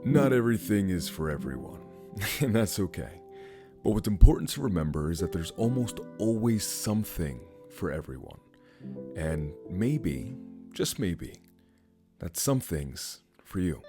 Not everything is for everyone, and that's okay. But what's important to remember is that there's almost always something for everyone. And maybe, just maybe, that something's for you.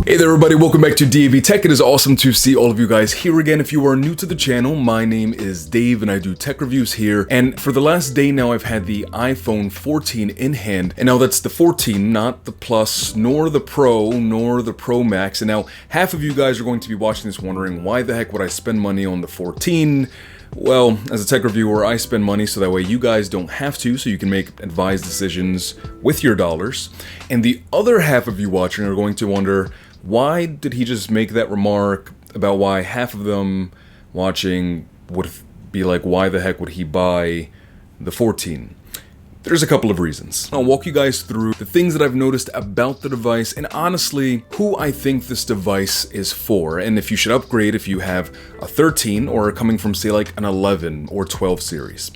Hey there everybody, welcome back to DAV Tech. It is awesome to see all of you guys here again. If you are new to the channel, my name is Dave and I do tech reviews here. And for the last day now, I've had the iPhone 14 in hand. And now that's the 14, not the Plus, nor the Pro, nor the Pro Max. And now half of you guys are going to be watching this wondering, why the heck would I spend money on the 14? Well, as a tech reviewer, I spend money so that way you guys don't have to, so you can make advised decisions with your dollars. And the other half of you watching are going to wonder, why did he just make that remark about why half of them watching would be like, why the heck would he buy the 14? There's a couple of reasons. I'll walk you guys through the things that I've noticed about the device and honestly, who I think this device is for, and if you should upgrade if you have a 13 or are coming from say like an 11 or 12 series.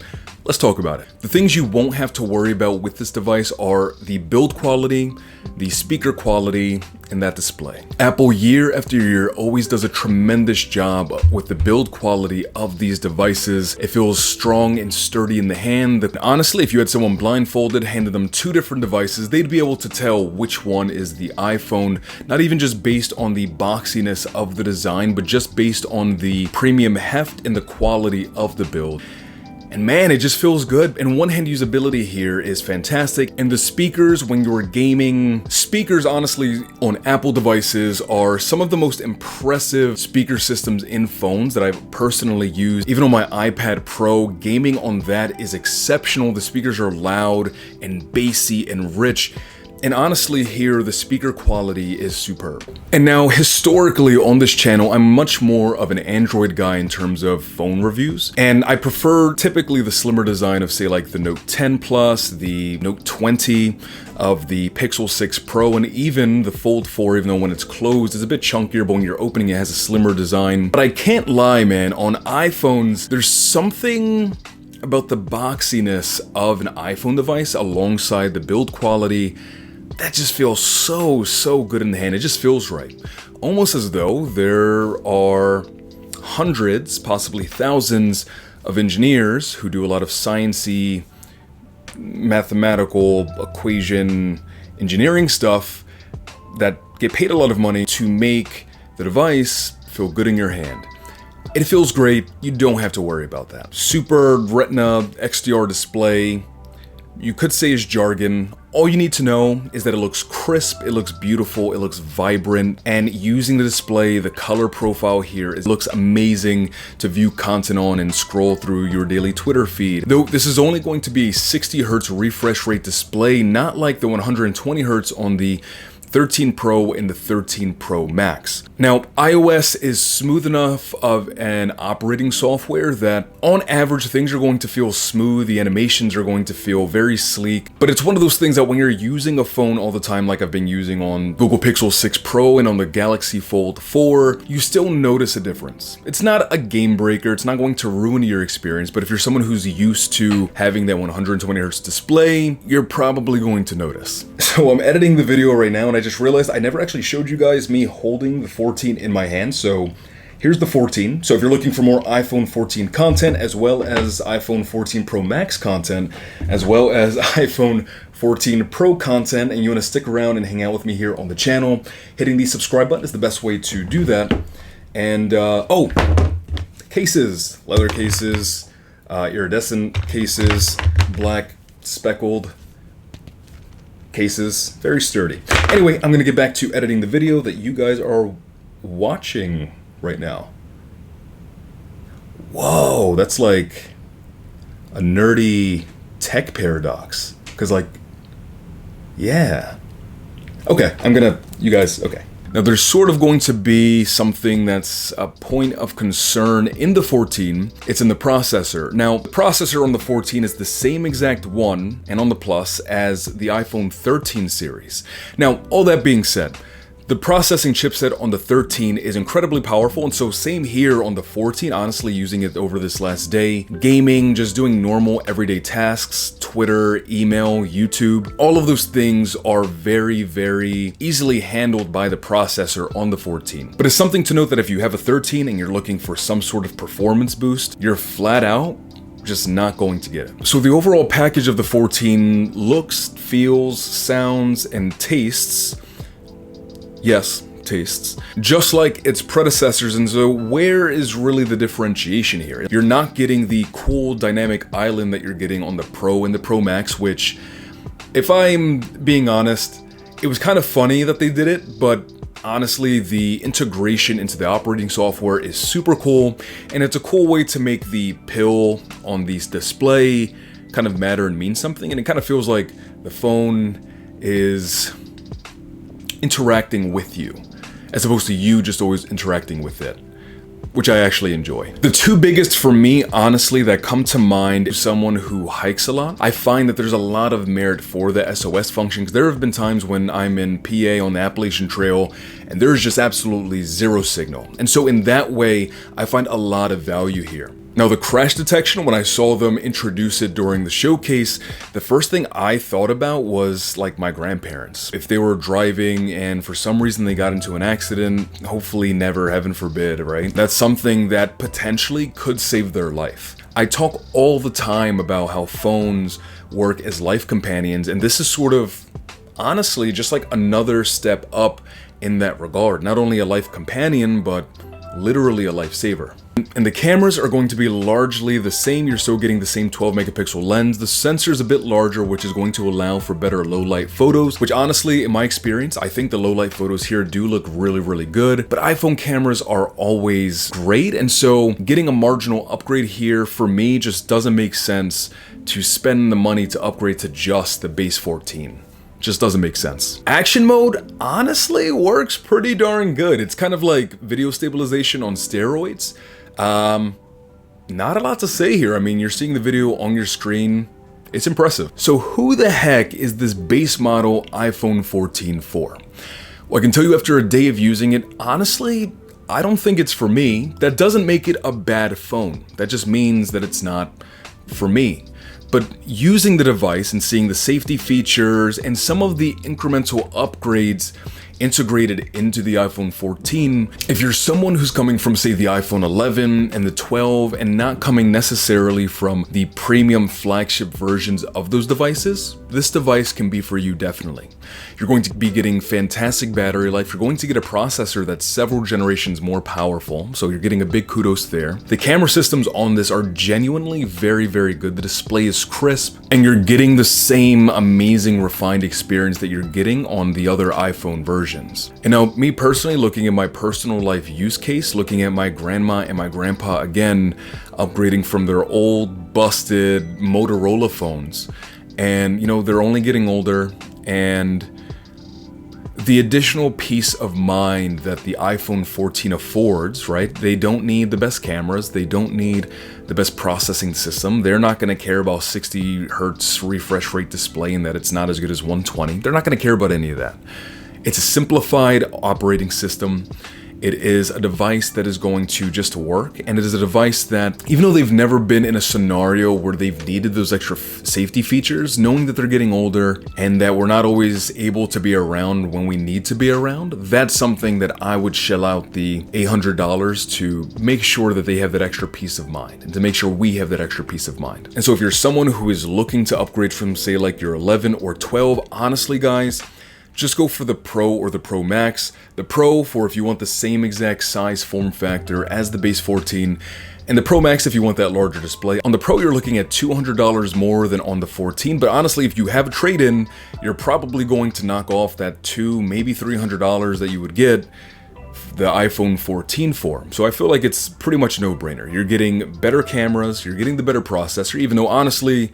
Let's talk about it. The things you won't have to worry about with this device are the build quality, the speaker quality, and that display. Apple year after year always does a tremendous job with the build quality of these devices. It feels strong and sturdy in the hand. Honestly, if you had someone blindfolded, handed them two different devices, they'd be able to tell which one is the iPhone, not even just based on the boxiness of the design, but just based on the premium heft and the quality of the build. And man, it just feels good. And one-hand usability here is fantastic. And the speakers, when you're gaming, speakers honestly on Apple devices are some of the most impressive speaker systems in phones that I've personally used. Even on my iPad Pro, gaming on that is exceptional. The speakers are loud and bassy and rich. And honestly here, the speaker quality is superb. And now historically on this channel, I'm much more of an Android guy in terms of phone reviews. And I prefer typically the slimmer design of say like the Note 10 Plus, the Note 20, of the Pixel 6 Pro, and even the Fold 4, even though when it's closed, it's a bit chunkier, but when you're opening it has a slimmer design. But I can't lie, man, on iPhones, there's something about the boxiness of an iPhone device alongside the build quality that just feels so good in the hand. It just feels right. Almost as though there are hundreds, possibly thousands of engineers who do a lot of sciencey, mathematical equation engineering stuff that get paid a lot of money to make the device feel good in your hand. It feels great. You don't have to worry about that. Super Retina XDR display, you could say is jargon. All you need to know is that it looks crisp, it looks beautiful, it looks vibrant, and using the display, the color profile here, it looks amazing to view content on and scroll through your daily Twitter feed. Though this is only going to be 60 Hz refresh rate display, not like the 120 Hz on the 13 Pro and the 13 Pro Max. Now, iOS is smooth enough of an operating software that on average things are going to feel smooth, the animations are going to feel very sleek, but it's one of those things that when you're using a phone all the time like I've been using on Google Pixel 6 Pro and on the Galaxy Fold 4, you still notice a difference. It's not a game breaker, it's not going to ruin your experience, but if you're someone who's used to having that 120 Hz display, you're probably going to notice. So I'm editing the video right now and I just realized I never actually showed you guys me holding the 14 in my hand, so here's the 14. So if you're looking for more iPhone 14 content, as well as iPhone 14 Pro Max content, as well as iPhone 14 Pro content, and you want to stick around and hang out with me here on the channel, hitting the subscribe button is the best way to do that. And, oh, cases, leather cases, iridescent cases, black speckled cases, very sturdy. Anyway, I'm gonna get back to editing the video that you guys are watching right now. Whoa, that's like a nerdy tech paradox. Cause like, yeah. Okay, okay. Now there's sort of going to be something that's a point of concern in the 14. It's in the processor. Now, the processor on the 14 is the same exact one, and on the Plus, as the iPhone 13 series. Now, all that being said, The processing chipset on the 13 is incredibly powerful, and so same here on the 14, honestly using it over this last day. Gaming, just doing normal everyday tasks, Twitter, email, YouTube, all of those things are very, very easily handled by the processor on the 14. But it's something to note that if you have a 13 and you're looking for some sort of performance boost, you're flat out just not going to get it. So the overall package of the 14 looks, feels, sounds, and tastes, yes, tastes, just like its predecessors. And so where is really the differentiation here? You're not getting the cool dynamic island that you're getting on the Pro and the Pro Max, which, if I'm being honest, it was kind of funny that they did it, but honestly, the integration into the operating software is super cool, and it's a cool way to make the pill on the display kind of matter and mean something, and it kind of feels like the phone is interacting with you, as opposed to you just always interacting with it, which I actually enjoy. The two biggest for me, honestly, that come to mind is someone who hikes a lot. I find that there's a lot of merit for the SOS function, because there have been times when I'm in PA on the Appalachian Trail and there's just absolutely zero signal. And so in that way, I find a lot of value here. Now, the crash detection, when I saw them introduce it during the showcase, the first thing I thought about was like my grandparents. If they were driving and for some reason they got into an accident, hopefully never, heaven forbid, right? That's something that potentially could save their life. I talk all the time about how phones work as life companions, and this is sort of, honestly, just like another step up in that regard. Not only a life companion, but literally a lifesaver. And the cameras are going to be largely the same. You're still getting the same 12 megapixel lens. The sensor is a bit larger, which is going to allow for better low light photos, which honestly, in my experience, I think the low light photos here do look really, really good. But iPhone cameras are always great, and so getting a marginal upgrade here for me just doesn't make sense to spend the money to upgrade to just the base 14. Just doesn't make sense. Action mode honestly works pretty darn good. It's kind of like video stabilization on steroids. Not a lot to say here. I mean, you're seeing the video on your screen. It's impressive. So who the heck is this base model iPhone 14 for? Well, I can tell you after a day of using it, honestly, I don't think it's for me. That doesn't make it a bad phone. That just means that it's not for me. But using the device and seeing the safety features and some of the incremental upgrades integrated into the iPhone 14, if you're someone who's coming from, say, the iPhone 11 and the 12 and not coming necessarily from the premium flagship versions of those devices, this device can be for you definitely. You're going to be getting fantastic battery life. You're going to get a processor that's several generations more powerful, so you're getting a big kudos there. The camera systems on this are genuinely very, very good. The display is crisp, and you're getting the same amazing refined experience that you're getting on the other iPhone versions. And now, me personally, looking at my personal life use case, looking at my grandma and my grandpa, again, upgrading from their old, busted Motorola phones, and, you know, they're only getting older, and the additional peace of mind that the iPhone 14 affords, right? They don't need the best cameras. They don't need the best processing system. They're not going to care about 60 hertz refresh rate display and that it's not as good as 120. They're not going to care about any of that. It's a simplified operating system. It is a device that is going to just work, and it is a device that, even though they've never been in a scenario where they've needed those extra safety features, knowing that they're getting older and that we're not always able to be around when we need to be around, that's something that I would shell out the $800 to make sure that they have that extra peace of mind, and to make sure we have that extra peace of mind. And so if you're someone who is looking to upgrade from, say, like your 11 or 12, honestly, guys, just go for the Pro or the Pro Max. The Pro for if you want the same exact size form factor as the base 14, and the Pro Max if you want that larger display. On the Pro, you're looking at $200 more than on the 14, but honestly, if you have a trade-in, you're probably going to knock off that $200, maybe $300 that you would get the iPhone 14 for. So I feel like it's pretty much a no-brainer. You're getting better cameras, you're getting the better processor, even though honestly,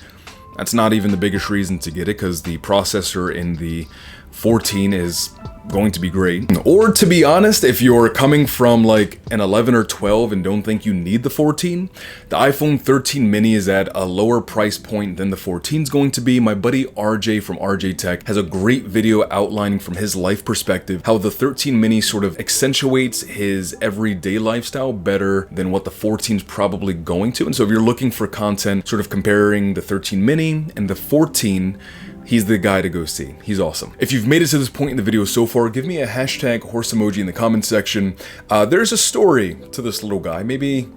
that's not even the biggest reason to get it, because the processor in the 14 is going to be great. Or to be honest, if you're coming from like an 11 or 12 and don't think you need the 14, the iPhone 13 mini is at a lower price point than the 14 is going to be. My buddy RJ from RJ Tech has a great video outlining from his life perspective how the 13 mini sort of accentuates his everyday lifestyle better than what the 14 is probably going to. And so if you're looking for content sort of comparing the 13 mini and the 14, he's the guy to go see. He's awesome. If you've made it to this point in the video so far, give me a hashtag horse emoji in the comment section. There's a story to this little guy. Maybe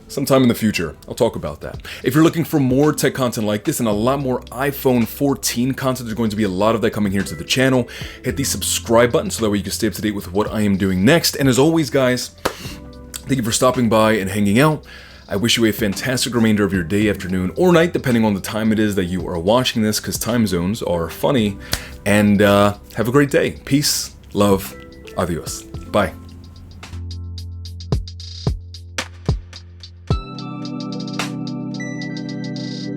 sometime in the future, I'll talk about that. If you're looking for more tech content like this and a lot more iPhone 14 content, there's going to be a lot of that coming here to the channel. Hit the subscribe button so that way you can stay up to date with what I am doing next. And as always, guys, thank you for stopping by and hanging out. I wish you a fantastic remainder of your day, afternoon, or night, depending on the time it is that you are watching this, because time zones are funny. And have a great day. Peace, love, adios. Bye.